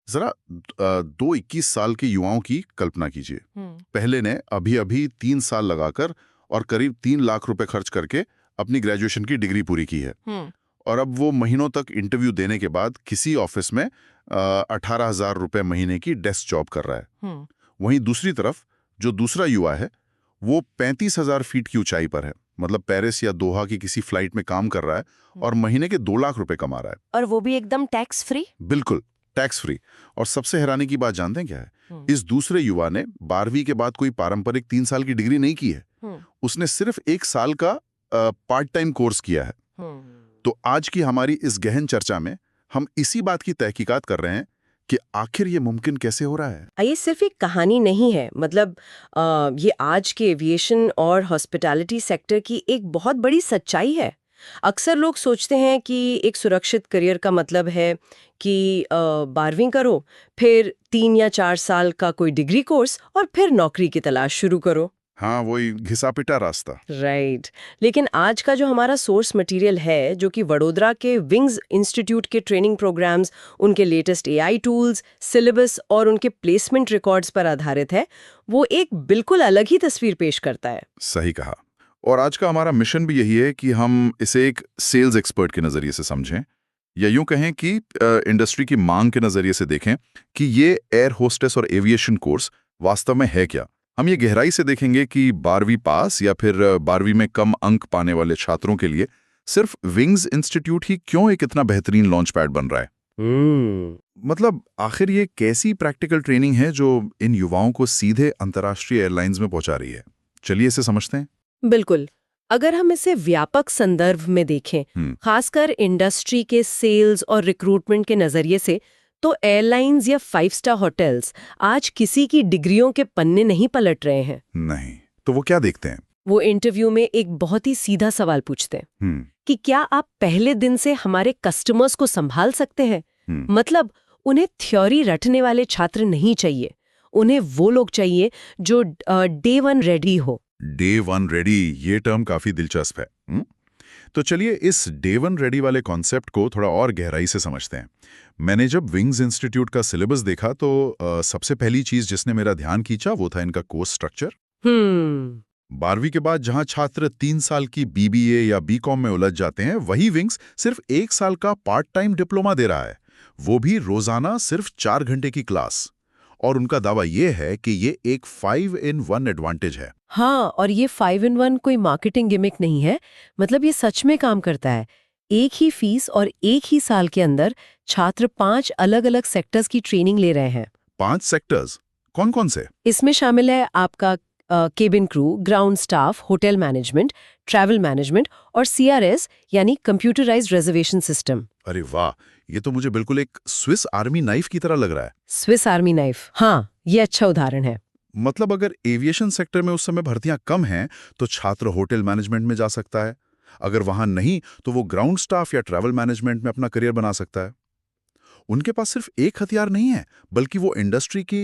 जरा 21 साल के युवाओं की कल्पना कीजिए। पहले ने अभी अभी 3 साल लगाकर और करीब 3 लाख रुपए खर्च करके अपनी ग्रेजुएशन की डिग्री पूरी की है। और अब वो महीनों तक इंटरव्यू देने के बाद किसी ऑफिस में 18,000 रुपए महीने की डेस्क जॉब कर रहा है। वहीं दूसरी तरफ जो दूसरा युवा है वो 35,000 फीट की ऊंचाई पर है, मतलब पेरिस या दोहा की किसी फ्लाइट में काम कर रहा है और महीने के 2 लाख रुपए कमा रहा है। और वो भी एकदम टैक्स फ्री। बिल्कुल टैक्स फ्री। और सबसे हैरानी की बात जानते हैं क्या है? इस दूसरे युवा ने 12वीं के बाद कोई पारंपरिक 3 साल की डिग्री नहीं की है। उसने सिर्फ 1 साल का पार्ट टाइम कोर्स किया है। तो आज की हमारी इस गहन चर्चा में हम इसी बात की तहकीकात कर रहे हैं कि आखिर ये मुमकिन कैसे हो रहा है। ये सिर्फ एक कहानी नहीं है, मतलब ये आज के एविएशन और हॉस्पिटैलिटी सेक्टर की एक बहुत बड़ी सच्चाई है। अक्सर लोग सोचते हैं कि एक सुरक्षित करियर का मतलब है कि 12वीं करो, फिर 3 या 4 साल का कोई डिग्री कोर्स और फिर नौकरी की तलाश शुरू करो। हाँ, वही घिसा पिटा रास्ता। राइट। लेकिन आज का जो हमारा सोर्स मटेरियल है, जो कि वडोदरा के विंग्स इंस्टीट्यूट के ट्रेनिंग प्रोग्राम्स, उनके लेटेस्ट एआई टूल्स, सिलेबस और उनके प्लेसमेंट रिकॉर्ड्स पर आधारित है, वो एक बिल्कुल अलग ही तस्वीर पेश करता है। सही कहा। और आज का हमारा मिशन भी यही है कि हम इसे एक सेल्स एक्सपर्ट के नजरिए से समझें, या यूं कहें कि इंडस्ट्री की मांग के नजरिए से देखें कि ये एयर होस्टेस और एविएशन कोर्स वास्तव में है क्या। हम ये गहराई से देखेंगे कि 12वीं पास या फिर 12वीं में कम अंक पाने वाले छात्रों के लिए सिर्फ विंग्स इंस्टीट्यूट ही क्यों एक इतना बेहतरीन लॉन्च पैड बन रहा है। मतलब आखिर ये कैसी प्रैक्टिकल ट्रेनिंग है जो इन युवाओं को सीधे अंतर्राष्ट्रीय एयरलाइंस में पहुंचा रही है। चलिए इसे समझते हैं। बिल्कुल। अगर हम इसे व्यापक संदर्भ में देखें, खासकर इंडस्ट्री के सेल्स और रिक्रूटमेंट के नजरिए से, तो एयरलाइंस या 5 स्टार होटल्स आज किसी की डिग्रियों के पन्ने नहीं पलट रहे हैं। नहीं, तो वो क्या देखते हैं? वो इंटरव्यू में एक बहुत ही सीधा सवाल पूछते हैं कि क्या आप पहले दिन से हमारे कस्टमर्स को संभाल सकते हैं। मतलब उन्हें थ्योरी रटने वाले छात्र नहीं चाहिए, उन्हें वो लोग चाहिए जो डे 1 रेडी हो। डे 1 रेडी, ये टर्म काफी दिलचस्प है। तो चलिए इस डे 1 रेडी वाले कॉन्सेप्ट को थोड़ा और गहराई से समझते हैं। मैंने जब विंग्स इंस्टीट्यूट का सिलेबस देखा तो सबसे पहली चीज जिसने मेरा ध्यान खींचा वो था इनका कोर्स स्ट्रक्चर। 12वीं के बाद जहां छात्र 3 साल की बीबीए या बीकॉम में उलझ जाते हैं, वही विंग्स सिर्फ 1 साल का पार्ट टाइम डिप्लोमा दे रहा है, वो भी रोजाना सिर्फ 4 घंटे की क्लास। और उनका दावा ये है कि ये एक 5-in-1 एडवांटेज है। हाँ, और ये 5-in-1 कोई मार्केटिंग गिमिक नहीं है, मतलब ये सच में काम करता है। एक ही फीस और एक ही साल के अंदर छात्र 5 अलग-अलग सेक्टर्स की ट्रेनिंग ले रहे हैं। 5 सेक्टर्स? कौन कौन से? इसमें शामिल है आपका cabin crew, ground staff, hotel management, travel management और CRS यानी कंप्यूटराइज्ड रिजर्वेशन सिस्टम। अरे वाह, ये तो मुझे बिल्कुल एक स्विस आर्मी नाइफ की तरह लग रहा है। स्विस आर्मी नाइफ, हाँ, ये अच्छा उदाहरण है। मतलब अगर एविएशन सेक्टर में उस समय भर्तियां कम हैं तो छात्र होटल मैनेजमेंट में जा सकता है, अगर वहां नहीं तो वो ग्राउंड स्टाफ या ट्रैवल मैनेजमेंट में अपना करियर बना सकता है। उनके पास सिर्फ एक हथियार नहीं है, बल्कि वो इंडस्ट्री की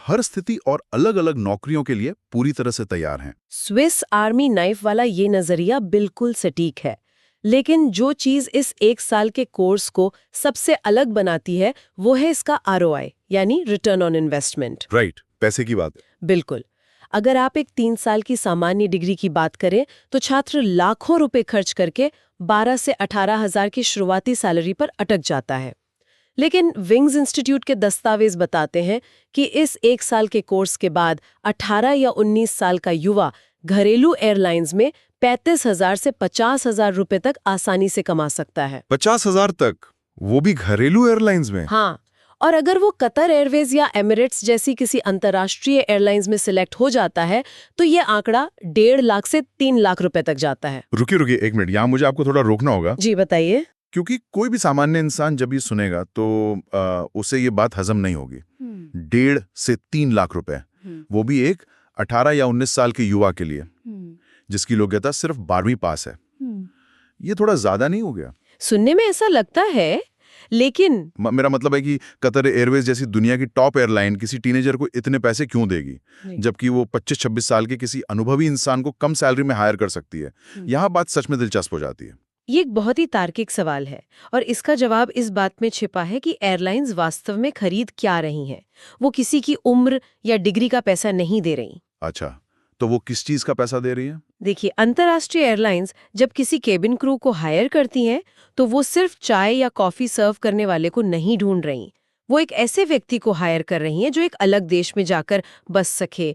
हर स्थिति और अलग-अलग नौकरियों के लिए पूरी तरह से तैयार हैं। स्विस आर्मी नाइफ वाला ये नजरिया बिल्कुल सटीक है, लेकिन जो चीज इस 1 साल के कोर्स को सबसे अलग बनाती है वो है इसका ROI यानी रिटर्न ऑन इन्वेस्टमेंट। राइट, पैसे की बात। बिल्कुल। अगर आप एक 3 साल की सामान्य डिग्री की बात करें तो छात्र लाखों रुपए खर्च करके 12 से 18,000 की शुरुआती सैलरी पर अटक जाता है। लेकिन विंग्स इंस्टीट्यूट के दस्तावेज बताते हैं कि इस 1 साल के कोर्स के बाद 18 या 19 साल का युवा घरेलू एयरलाइंस में 35,000 से 50,000 रुपए तक आसानी से कमा सकता है। 50,000 तक? वो भी घरेलू एयरलाइंस में? हाँ, और अगर वो कतर एयरवेज या एमिरेट्स जैसी किसी अंतर्राष्ट्रीय एयरलाइंस में सिलेक्ट हो जाता है तो ये आंकड़ा 1.5 लाख से 3 लाख रुपए तक जाता है। रुकिए 1 मिनट, यहाँ मुझे आपको थोड़ा रोकना होगा। जी बताइए। क्योंकि कोई भी सामान्य इंसान जब ये सुनेगा तो उसे ये बात हजम नहीं होगी। 1.5 से 3 लाख रुपए, वो भी एक 18 या 19 साल के युवा के लिए जिसकी योग्यता सिर्फ 12वीं पास है। ये थोड़ा ज्यादा नहीं हो गया? सुनने में ऐसा लगता है, लेकिन मेरा मतलब है कि कतर एयरवेज जैसी दुनिया की टॉप एयरलाइन किसी टीनेजर को इतने पैसे क्यों देगी, जबकि वो 25-26 साल के किसी अनुभवी इंसान को कम सैलरी में हायर कर सकती है। यहाँ बात सच में दिलचस्प हो जाती है। ये एक बहुत ही तार्किक सवाल है और इसका जवाब इस बात में छिपा है कि एयरलाइंस वास्तव में खरीद क्या रही हैं। वो किसी की उम्र या डिग्री का पैसा नहीं दे रही। अच्छा, तो वो किस चीज का पैसा दे रही है? देखिए, अंतर्राष्ट्रीय एयरलाइंस जब किसी केबिन क्रू को हायर करती हैं, तो वो सिर्फ चाय या कॉफी सर्व करने वाले को नहीं ढूंढ रही। वो एक ऐसे व्यक्ति को हायर कर रही हैं जो एक अलग देश में जाकर बस सके,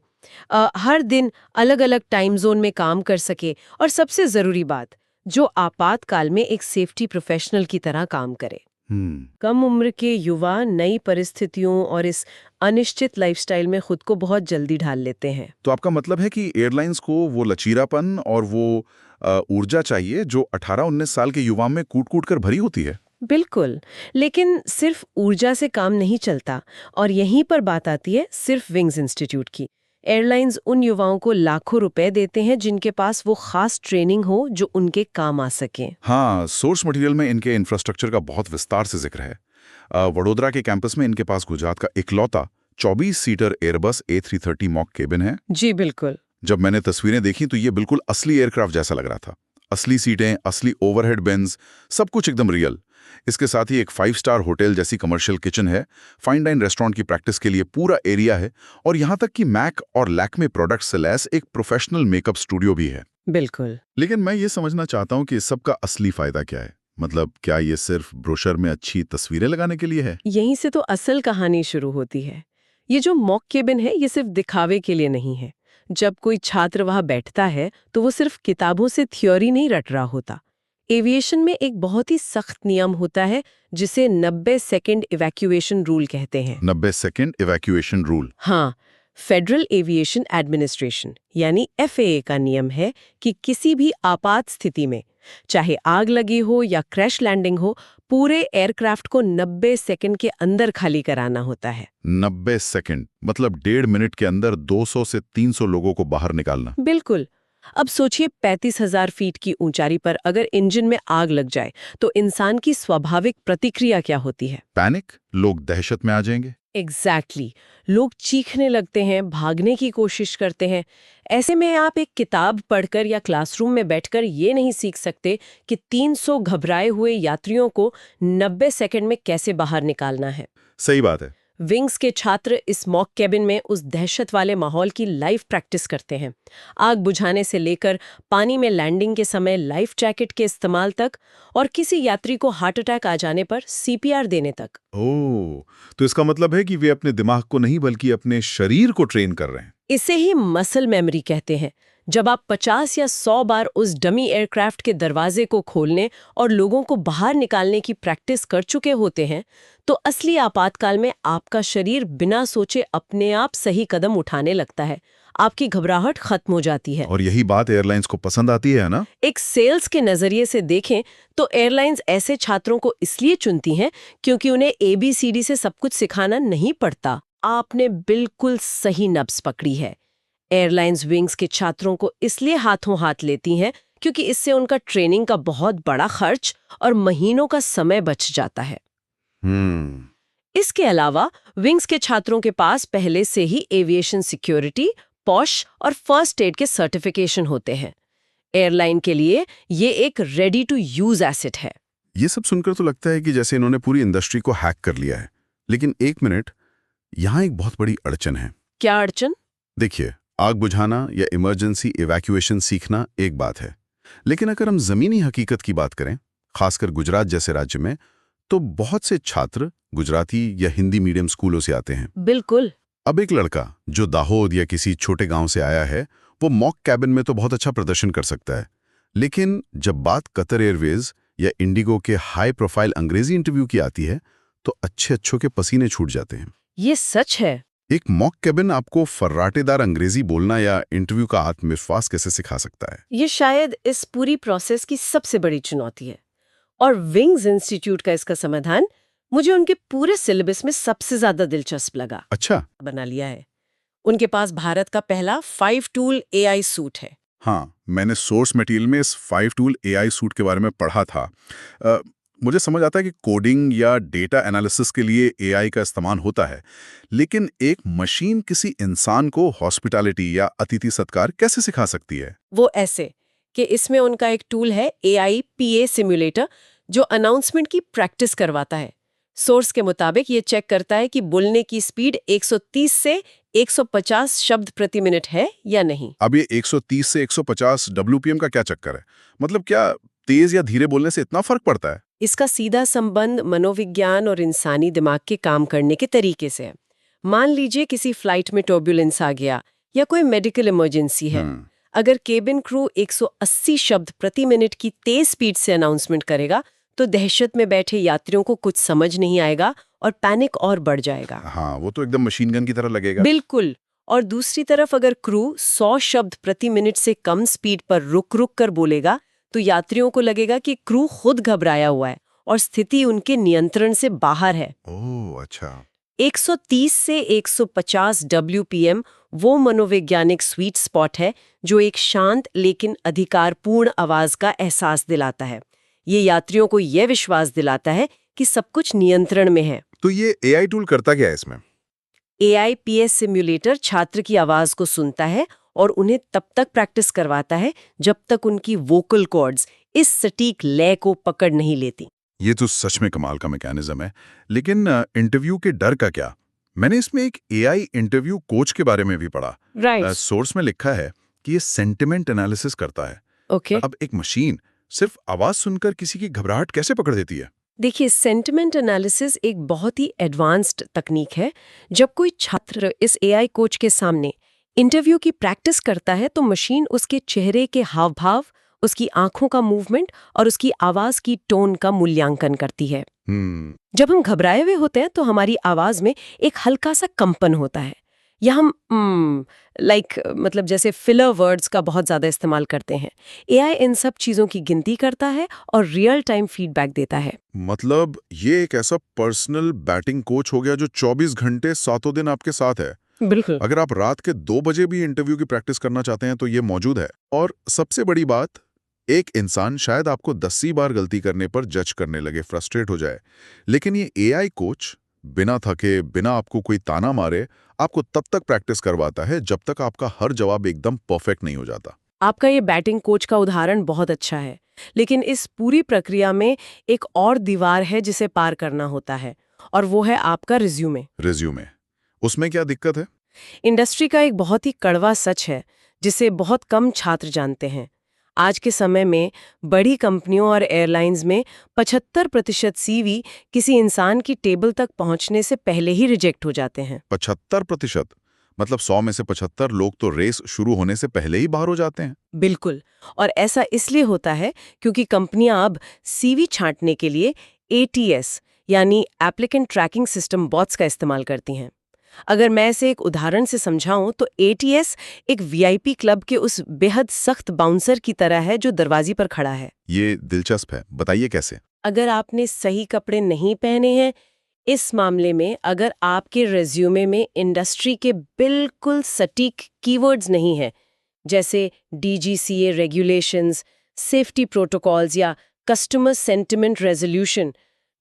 हर दिन अलग-अलग टाइम जोन में काम कर सके और सबसे जरूरी बात, जो आपातकाल में एक सेफ्टी प्रोफेशनल की तरह काम करे। कम उम्र के युवा नई परिस्थितियों और इस अनिश्चित लाइफस्टाइल में खुद को बहुत जल्दी ढाल लेते हैं। तो आपका मतलब है कि एयरलाइंस को वो लचीलापन और वो ऊर्जा चाहिए जो 18-19 साल के युवा में कूट-कूट कर भरी होती है। बिल्कुल, लेकिन सिर्फ ऊर्जा से काम नहीं चलता और यहीं पर बात आती है सिर्फ विंग्स इंस्टीट्यूट की। एयरलाइंस उन युवाओं को लाखों रुपए देते हैं जिनके पास वो खास ट्रेनिंग हो जो उनके काम आ सके। हाँ, सोर्स मटेरियल में इनके इंफ्रास्ट्रक्चर का बहुत विस्तार से जिक्र है। वडोदरा के कैंपस में इनके पास गुजरात का इकलौता 24 seater Airbus A330 mock cabin है। जी बिल्कुल। जब मैंने तस्वीरें देखी तो ये बिल्कुल असली एयरक्राफ्ट जैसा लग रहा था। असली सीटें, असली ओवरहेड बिन्स, सब कुछ एकदम रियल। इसके साथ ही एक 5 स्टार होटल जैसी कमर्शियल किचन है, फाइन डाइन रेस्टोरेंट की प्रैक्टिस के लिए पूरा एरिया है और यहाँ तक कि मैक और लैक्मे प्रोडक्ट्स से लैस एक प्रोफेशनल मेकअप स्टूडियो भी है। बिल्कुल। लेकिन मैं ये समझना चाहता हूँ कि इस सब का असली फायदा क्या है। मतलब क्या ये सिर्फ ब्रोशर में अच्छी तस्वीरें लगाने के लिए है? यहीं से तो असल कहानी शुरू होती है। ये जो मॉक केबिन है, ये सिर्फ दिखावे के लिए नहीं है। जब कोई छात्र वहां बैठता है तो वो सिर्फ किताबों से थ्योरी नहीं रट रहा होता। एविएशन में एक बहुत ही सख्त नियम होता है जिसे 90 सेकंड इवैक्यूएशन रूल कहते हैं। 90 सेकेंड इवैक्यूएशन रूल? हाँ, फेडरल एविएशन एडमिनिस्ट्रेशन यानी FAA का नियम है कि किसी भी आपात स्थिति में, चाहे आग लगी हो या क्रैश लैंडिंग हो, पूरे एयरक्राफ्ट को 90 सेकंड के अंदर खाली कराना होता है। 90 सेकेंड मतलब 1.5 मिनट के अंदर 200 से 300 लोगों को बाहर निकालना। बिल्कुल। अब सोचिए 35,000 फीट की ऊंचाई पर अगर इंजन में आग लग जाए तो इंसान की स्वाभाविक प्रतिक्रिया क्या होती है? पैनिक, लोग दहशत में आ जाएंगे। एग्जैक्टली लोग चीखने लगते हैं, भागने की कोशिश करते हैं। ऐसे में आप एक किताब पढ़कर या क्लासरूम में बैठकर ये नहीं सीख सकते कि 300 घबराए हुए यात्रियों को 90 सेकंड में कैसे बाहर निकालना है। सही बात है। विंग्स के छात्र इस मॉक केबिन में उस दहशत वाले माहौल की लाइव प्रैक्टिस करते हैं। आग बुझाने से लेकर पानी में लैंडिंग के समय लाइफ जैकेट के इस्तेमाल तक और किसी यात्री को हार्ट अटैक आ जाने पर CPR देने तक। ओह, तो इसका मतलब है कि वे अपने दिमाग को नहीं बल्कि अपने शरीर को ट्रेन कर रहे हैं। इसे ही मसल मेमोरी कहते हैं। जब आप 50 या 100 बार उस डमी एयरक्राफ्ट के दरवाजे को खोलने और लोगों को बाहर निकालने की प्रैक्टिस कर चुके होते हैं, तो असली आपातकाल में आपका शरीर बिना सोचे अपने आप सही कदम उठाने लगता है। आपकी घबराहट खत्म हो जाती है। और यही बात एयरलाइंस को पसंद आती है ना? एक सेल्स के नजरिए से देखें तो एयरलाइंस ऐसे छात्रों को इसलिए चुनती हैं क्योंकि उन्हें ABCD से सब कुछ सिखाना नहीं पड़ता। आपने बिल्कुल सही नब्ज पकड़ी है। एयरलाइंस विंग्स के छात्रों को इसलिए हाथों हाथ लेती हैं क्योंकि इससे उनका ट्रेनिंग का बहुत बड़ा खर्च और महीनों का समय बच जाता है। इसके अलावा विंग्स के छात्रों के पास पहले से ही एविएशन सिक्योरिटी, पॉश और फर्स्ट एड के सर्टिफिकेशन होते हैं। एयरलाइन के लिए ये एक रेडी टू यूज एसेट है। ये सब सुनकर तो लगता है कि जैसे इन्होंने पूरी इंडस्ट्री को हैक कर लिया है। लेकिन एक मिनट, यहाँ एक बहुत बड़ी अड़चन है। क्या अड़चन? देखिए, आग बुझाना या इमरजेंसी इवैक्यूएशन सीखना एक बात है, लेकिन अगर हम जमीनी हकीकत की बात करें, खासकर गुजरात जैसे राज्य में, तो बहुत से छात्र गुजराती या हिंदी मीडियम स्कूलों से आते हैं। बिल्कुल। अब एक लड़का जो दाहोद या किसी छोटे गांव से आया है, वो मॉक कैबिन में तो बहुत अच्छा प्रदर्शन कर सकता है, लेकिन जब बात कतर एयरवेज या इंडिगो के हाई प्रोफाइल अंग्रेजी इंटरव्यू की आती है, तो अच्छे के पसीने छूट जाते हैं। ये सच है। एक मॉक कैबिन आपको फर्राटेदार अंग्रेजी बोलना या इंटरव्यू का आत्मविश्वास कैसे सिखा सकता है? ये शायद इस पूरी प्रोसेस की सबसे बड़ी चुनौती है। और विंग्स इंस्टीट्यूट का इसका समाधान मुझे उनके पूरे सिलेबस में सबसे ज्यादा दिलचस्प लगा। अच्छा। बना लिया है। उनके पास भारत का पहला 5 टूल AI सूट है। हाँ, मैंने सोर्स मटेरियल में इस 5 टूल AI सूट के बारे में पढ़ा था। मुझे समझ आता है कि कोडिंग या डेटा एनालिसिस के लिए AI का इस्तेमाल होता है, लेकिन एक मशीन किसी इंसान को हॉस्पिटैलिटी या अतिथि सत्कार कैसे सिखा सकती है? वो ऐसे कि इसमें उनका एक टूल है AIPA सिम्युलेटर, जो अनाउंसमेंट की प्रैक्टिस करवाता है। सोर्स के मुताबिक ये चेक करता है कि बोलने की स्पीड 130 से 150 शब्द प्रति मिनट है या नहीं। अब ये 130 से 150 WPM का क्या चक्कर है? मतलब क्या तेज या धीरे बोलने से इतना फर्क पड़ता है? इसका सीधा संबंध मनोविज्ञान और इंसानी दिमाग के काम करने के तरीके से है। मान लीजिए किसी फ्लाइट में टर्बुलेंस आ गया या कोई मेडिकल इमरजेंसी है। अगर केबिन क्रू 180 शब्द प्रति मिनट की तेज स्पीड से अनाउंसमेंट करेगा तो दहशत में बैठे यात्रियों को कुछ समझ नहीं आएगा और पैनिक और बढ़ जाएगा। हाँ, वो तो एकदम मशीन गन की तरह लगेगा। बिल्कुल। और दूसरी तरफ अगर क्रू 100 शब्द प्रति मिनट से कम स्पीड पर रुक रुक कर बोलेगा तो यात्रियों को लगेगा कि क्रू खुद घबराया हुआ है और स्थिति उनके नियंत्रण से बाहर है। ओह, अच्छा। 130 से 150 WPM वो मनोवैज्ञानिक स्वीट स्पॉट है जो एक शांत लेकिन अधिकारपूर्ण आवाज का एहसास दिलाता है। ये यात्रियों को यह विश्वास दिलाता है कि सब कुछ नियंत्रण में है। तो ये AI टूल करता क्या है इसमें? AIPS सिम्युलेटर छात्र की आवाज को सुनता है और उन्हें तब तक प्रैक्टिस करवाता है जब तक उनकी वोकल कॉर्ड्स इस सटीक लय को पकड़ नहीं लेती। ये तो सच में कमाल का मैकेनिज्म है। लेकिन इंटरव्यू के डर का क्या? मैंने इसमें एक AI इंटरव्यू कोच के बारे में भी पढ़ा। राइट। सोर्स में लिखा है कि ये सेंटिमेंट एनालिसिस करता है। ओके। अब एक मशीन सिर्फ आवाज सुनकर किसी की घबराहट कैसे पकड़ देती है? देखिए, सेंटिमेंट एनालिसिस एक बहुत ही एडवांस्ड तकनीक है। जब कोई छात्र इस AI कोच के सामने इंटरव्यू की प्रैक्टिस करता है तो मशीन उसके चेहरे के हाव भाव, उसकी आंखों का मूवमेंट और उसकी आवाज की टोन का मूल्यांकन करती है। जब हम घबराए हुए होते हैं तो हमारी आवाज में एक हल्का सा कंपन होता है या हम मतलब जैसे फिलर वर्ड्स का बहुत ज्यादा इस्तेमाल करते हैं। AI इन सब चीजों की गिनती करता है और रियल टाइम फीडबैक देता है। मतलब ये एक ऐसा पर्सनल बैटिंग कोच हो गया जो 24 घंटे 7 दिन आपके साथ है। बिल्कुल। अगर आप रात के 2 बजे भी इंटरव्यू की प्रैक्टिस करना चाहते हैं तो ये मौजूद है। और सबसे बड़ी बात, एक इंसान शायद आपको 10 बार गलती करने पर जज करने लगे, फ्रस्ट्रेट हो जाए, लेकिन ये AI कोच बिना थके, बिना आपको कोई ताना मारे, आपको तब तक प्रैक्टिस करवाता है जब तक आपका हर जवाब एकदम परफेक्ट नहीं हो जाता। आपका ये बैटिंग कोच का उदाहरण बहुत अच्छा है, लेकिन इस पूरी प्रक्रिया में एक और दीवार है जिसे पार करना होता है, और वो है आपका रिज्यूमे। रिज्यूमे, उसमें क्या दिक्कत है? इंडस्ट्री का एक बहुत ही कड़वा सच है जिसे बहुत कम छात्र जानते हैं। आज के समय में बड़ी कंपनियों और एयरलाइंस में 75% CV किसी इंसान की टेबल तक पहुंचने से पहले ही रिजेक्ट हो जाते हैं। 75%? मतलब 100 में से 75 लोग तो रेस शुरू होने से पहले ही बाहर हो जाते हैं। बिल्कुल। और ऐसा इसलिए होता है क्योंकि कंपनियां अब CV छांटने के लिए ATS यानी एप्लीकेंट ट्रैकिंग सिस्टम बॉट्स का इस्तेमाल करती हैं। अगर मैं इसे एक उदाहरण से समझाऊं तो ATS एक VIP क्लब के उस बेहद सख्त बाउंसर की तरह है जो दरवाजे पर खड़ा है। ये दिलचस्प है, बताइए कैसे? अगर आपने सही कपड़े नहीं पहने हैं, इस मामले में अगर आपके रिज्यूमे में इंडस्ट्री के बिल्कुल सटीक कीवर्ड्स नहीं हैं, जैसे DGCA रेगुलेशंस, सेफ्टी प्रोटोकॉल्स या कस्टमर सेंटिमेंट रेजोल्यूशन,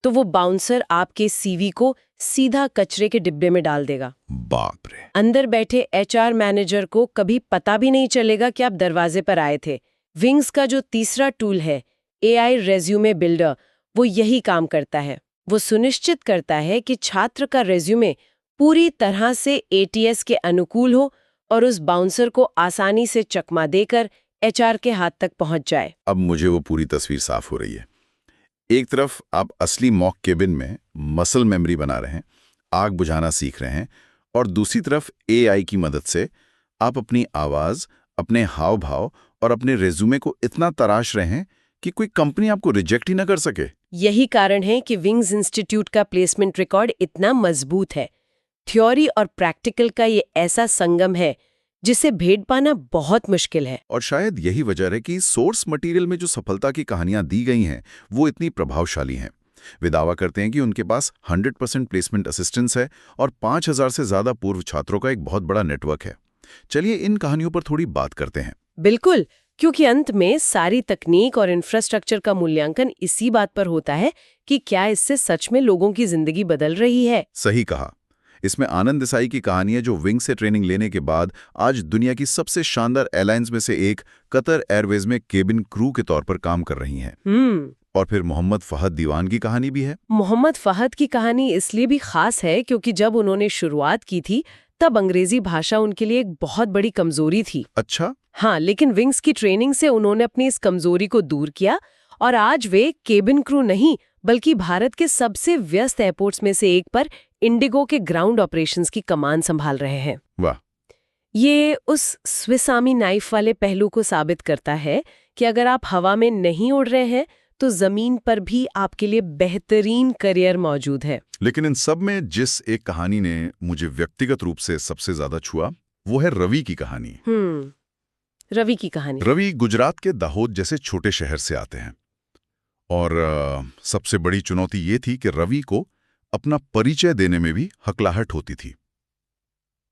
तो वो बाउंसर आपके CV को सीधा कचरे के डिब्बे में डाल देगा। बाप रे। अंदर बैठे HR मैनेजर को कभी पता भी नहीं चलेगा कि आप दरवाजे पर आए थे। विंग्स का जो तीसरा टूल है, AI रेज्यूमे बिल्डर, वो यही काम करता है। वो सुनिश्चित करता है कि छात्र का रेज्यूमे पूरी तरह से ATS के अनुकूल हो और उस बाउंसर को आसानी से चकमा देकर HR के हाथ तक पहुंच जाए। अब मुझे वो पूरी तस्वीर साफ हो रही है। एक तरफ आप असली मॉक केबिन में मसल मेमोरी बना रहे हैं, आग बुझाना सीख रहे हैं, और दूसरी तरफ AI की मदद से आप अपनी आवाज, अपने हाव भाव और अपने रेज्यूमे को इतना तराश रहे हैं कि कोई कंपनी आपको रिजेक्ट ही ना कर सके। यही कारण है कि विंग्स इंस्टीट्यूट का प्लेसमेंट रिकॉर्ड इतना मजबूत है। थ्योरी और प्रैक्टिकल का ये ऐसा संगम है जिसे भेद पाना बहुत मुश्किल है। और शायद यही वजह है कि सोर्स मटेरियल में जो सफलता की कहानियां दी गई हैं वो इतनी प्रभावशाली हैं। वे दावा करते हैं कि उनके पास 100% प्लेसमेंट असिस्टेंस है और 5000 से ज्यादा पूर्व छात्रों का एक बहुत बड़ा नेटवर्क है। चलिए इन कहानियों पर थोड़ी बात करते हैं। बिल्कुल, क्योंकि अंत में सारी तकनीक और इंफ्रास्ट्रक्चर का मूल्यांकन इसी बात पर होता है कि क्या इससे सच में लोगों की जिंदगी बदल रही है। सही कहा। इसमें आनंद देसाई की कहानी है, जो विंग से ट्रेनिंग लेने के बाद आज दुनिया की सबसे शानदार एयरलाइंस में से एक कतर एयरवेज में केबिन क्रू के तौर पर काम कर रही हैं। और फिर मोहम्मद फहद दीवान की कहानी भी है। मोहम्मद फहद की कहानी इसलिए भी खास है क्योंकि जब उन्होंने शुरुआत की थी तब अंग्रेजी भाषा उनके लिए एक बहुत बड़ी कमजोरी थी। अच्छा। हाँ, लेकिन विंग्स की ट्रेनिंग से उन्होंने अपनी इस कमजोरी को दूर किया और आज वे केबिन क्रू नहीं बल्कि भारत के सबसे व्यस्त एयरपोर्ट्स में से एक पर इंडिगो के ग्राउंड ऑपरेशंस की कमान संभाल रहे हैं। वाह। ये उस स्विस आर्मी नाइफ वाले पहलू को साबित करता है कि अगर आप हवा में नहीं उड़ रहे हैं तो जमीन पर भी आपके लिए बेहतरीन करियर मौजूद है। लेकिन इन सब में जिस एक कहानी ने मुझे व्यक्तिगत रूप से सबसे ज्यादा छुआ वो है रवि की कहानी। रवि की कहानी। रवि गुजरात के दाहोद जैसे छोटे शहर से आते हैं और सबसे बड़ी चुनौती ये थी कि रवि को अपना परिचय देने में भी हकलाहट होती थी।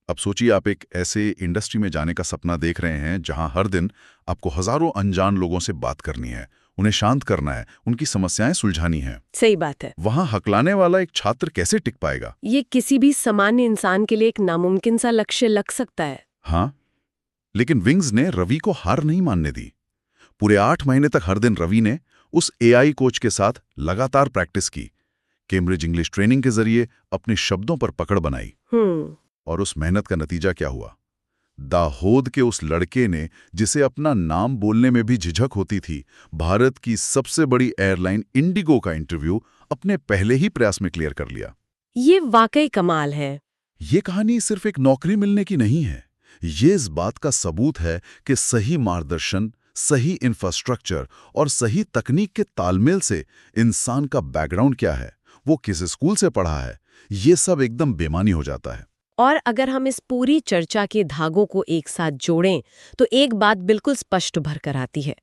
अब सोचिए, आप एक ऐसे इंडस्ट्री में जाने का सपना देख रहे हैं जहां हर दिन आपको हजारों अनजान लोगों से बात करनी है, उन्हें शांत करना है, उनकी समस्याएं सुलझानी है। सही बात है। वहां हकलाने वाला एक छात्र कैसे टिक पाएगा? ये किसी भी सामान्य इंसान के लिए एक नामुमकिन सा लक्ष्य लग सकता है। हाँ, लेकिन विंग्स ने रवि को हार नहीं मानने दी। पूरे 8 महीने तक हर दिन रवि ने उस एआई कोच के साथ लगातार प्रैक्टिस की, कैम्ब्रिज इंग्लिश ट्रेनिंग के जरिए अपने शब्दों पर पकड़ बनाई। और उस मेहनत का नतीजा क्या हुआ? दाहोद के उस लड़के ने, जिसे अपना नाम बोलने में भी झिझक होती थी, भारत की सबसे बड़ी एयरलाइन इंडिगो का इंटरव्यू अपने पहले ही प्रयास में क्लियर कर लिया। ये वाकई कमाल है। ये कहानी सिर्फ एक नौकरी मिलने की नहीं है, ये इस बात का सबूत है कि सही मार्गदर्शन, सही इंफ्रास्ट्रक्चर और सही तकनीक के तालमेल से इंसान का बैकग्राउंड क्या है, वो किस स्कूल से पढ़ा है, ये सब एकदम बेमानी हो जाता है। और अगर हम इस पूरी चर्चा के धागों को एक साथ जोड़ें तो एक बात बिल्कुल स्पष्ट उभर कर आती है।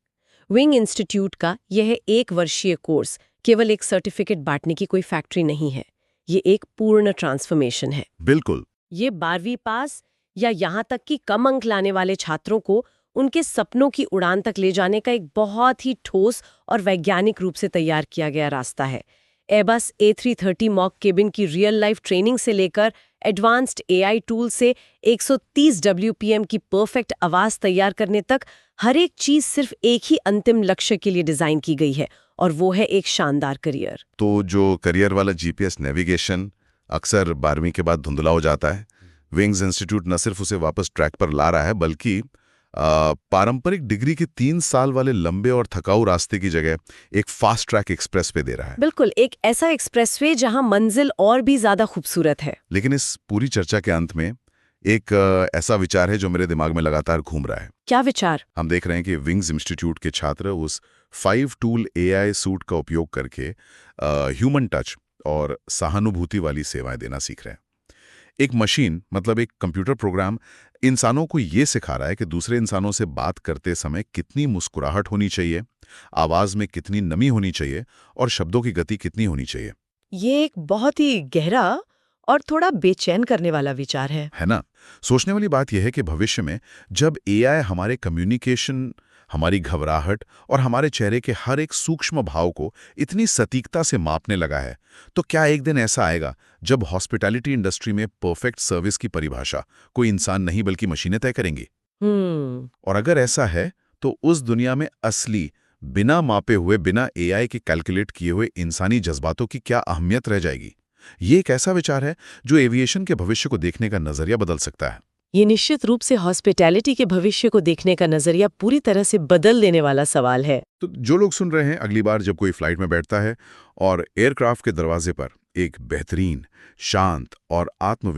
विंग इंस्टीट्यूट का यह 1 वर्षीय कोर्स केवल एक सर्टिफिकेट बांटने की कोई फैक्ट्री नहीं है, ये एक पूर्ण ट्रांसफॉर्मेशन है। बिल्कुल। ये 12वीं पास या यहाँ तक कि कम अंक लाने वाले छात्रों को उनके सपनों की उड़ान तक ले जाने का एक बहुत ही ठोस और वैज्ञानिक रूप से तैयार किया गया रास्ता है। एयरबस A330 मॉक केबिन की रियल लाइफ ट्रेनिंग से लेकर एडवांस्ड एआई टूल से 130 WPM की परफेक्ट आवाज तैयार करने तक, हर एक चीज सिर्फ एक ही अंतिम लक्ष्य के लिए डिजाइन की गई है, और वो है एक शानदार करियर। तो जो करियर वाला जीपीएस नेविगेशन अक्सर 12वीं के बाद धुंधला हो जाता है, विंग्स इंस्टीट्यूट न सिर्फ उसे वापस ट्रैक पर ला रहा है बल्कि पारंपरिक डिग्री के 3 साल वाले लंबे और थकाऊ रास्ते की जगह एक फास्ट ट्रैक एक्सप्रेस पे दे रहा है। बिल्कुल, एक ऐसा एक्सप्रेसवे जहां मंजिल और भी ज्यादा खूबसूरत है। लेकिन इस पूरी चर्चा के अंत में एक ऐसा विचार है जो मेरे दिमाग में लगातार घूम रहा है। क्या विचार? हम देख रहे हैं कि विंग्स इंस्टीट्यूट के छात्र उस 5 टूल एआई सूट का उपयोग करके ह्यूमन टच और सहानुभूति वाली सेवाएं देना सीख रहे हैं। एक मशीन, मतलब एक कंप्यूटर प्रोग्राम, इंसानों को ये सिखा रहा है कि दूसरे इंसानों से बात करते समय कितनी मुस्कुराहट होनी चाहिए, आवाज में कितनी नमी होनी चाहिए और शब्दों की गति कितनी होनी चाहिए। ये एक बहुत ही गहरा और थोड़ा बेचैन करने वाला विचार है ना? सोचने वाली बात यह है कि भविष्य में जब एआई हमारे कम्युनिकेशन, हमारी घबराहट और हमारे चेहरे के हर एक सूक्ष्म भाव को इतनी सटीकता से मापने लगा है, तो क्या एक दिन ऐसा आएगा जब हॉस्पिटैलिटी इंडस्ट्री में परफेक्ट सर्विस की परिभाषा कोई इंसान नहीं बल्कि मशीनें तय करेंगी? और अगर ऐसा है तो उस दुनिया में असली, बिना मापे हुए, बिना एआई के कैलकुलेट किए हुए इंसानी जज्बातों की क्या अहमियत रह जाएगी? ये एक ऐसा विचार है जो एविएशन के भविष्य को देखने का नजरिया बदल सकता है। ये निश्चित रूप से हॉस्पिटैलिटी के भविष्य को देखने का नजरिया पूरी तरह से बदल देने वाला सवाल है। तो जो लोग सुन रहे हैं, अगली बार जब कोई फ्लाइट में बैठता है और एयरक्राफ्ट के दरवाजे पर एक बेहतरीन, शांत और आत्म